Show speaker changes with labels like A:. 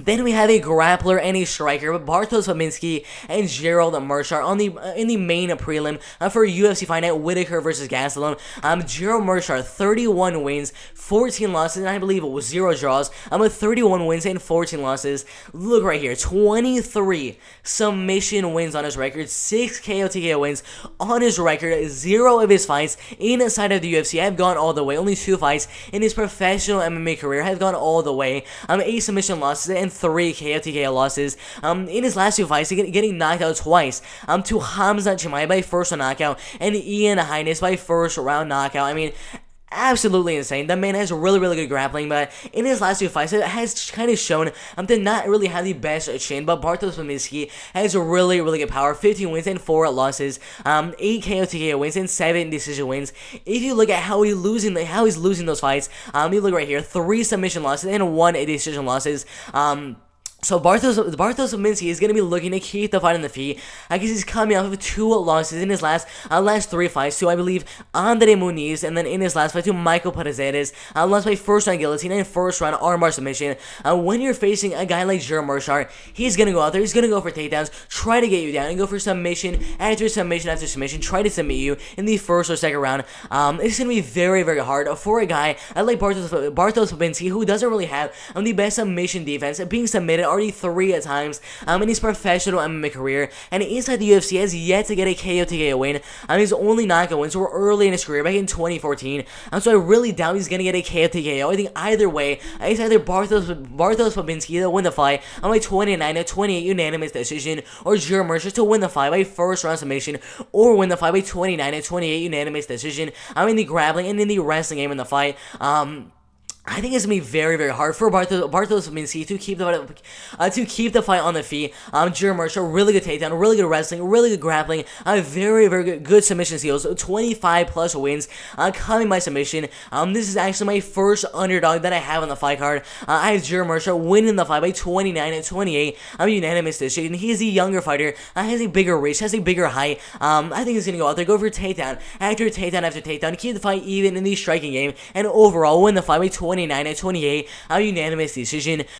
A: Then we have a grappler and a striker, with Bartosz Fabiński and Gerald Meerschaert on the in the main prelim for UFC Fight Night, Whitaker versus Gastelum. Gerald Meerschaert, 31 wins, 14 losses, and I believe it was 0 draws. With 31 wins and 14 losses. Look right here, 23 submission wins on his record, 6 KO TKO wins on his record, 0 of his fights inside of the UFC have gone all the way. Only 2 fights in his professional MMA career have gone all the way. 8 submission losses and 3 KO TKO losses. In his last 2 fights, getting knocked out twice. To Hamza Chimaev by first round knockout and Ian Heinisch by first round knockout. I mean, absolutely insane. The man has really good grappling, but in his last 2 fights, it has kind of shown to not really have the best chin. But Bartosz Fabiński has really good power. 15 wins and 4 losses, 8 KO TKO wins and 7 decision wins. If you look at how he's losing those fights, you look right here, 3 submission losses and 1 decision losses. So Bartosz Fabiński is going to be looking to keep the fight on the feet. I guess he's coming off of 2 losses in his last 3 fights to, I believe, Andre Muniz, and then in his last fight to Michael Perezeres, lost by first round guillotine and first round armbar submission. When you're facing a guy like Gerald Meerschaert, he's going to go out there, he's going to go for takedowns, try to get you down, and go for submission after submission after submission, try to submit you in the first or second round. It's going to be very hard for a guy like Bartosz Fabiński, who doesn't really have the best submission defense, being submitted already 3 times in his professional MMA career, and inside the UFC has yet to get a KO TKO win. His only knockout wins were early in his career back in 2014, so I really doubt he's going to get a KO TKO. I think either way, it's either Bartosz Fabiński to win the fight by 29-28 unanimous decision, or Gerald Meerschaert to win the fight by first round submission, or win the fight by 29-28 unanimous decision. In the grappling and in the wrestling game in the fight. I think it's going to be very hard for Bartosz Fabiński to keep the fight on the feet. Gerald Meerschaert, really good takedown, really good wrestling, really good grappling, very good submission skills, 25 plus wins, coming by submission. This is actually my first underdog that I have on the fight card. I have Gerald Meerschaert winning the fight by 29-28, unanimous decision. He is a younger fighter, has a bigger reach, has a bigger height. I think he's going to go out there, go for takedown after takedown after takedown, keep the fight even in the striking game, and overall win the fight by 29-28, unanimous decision.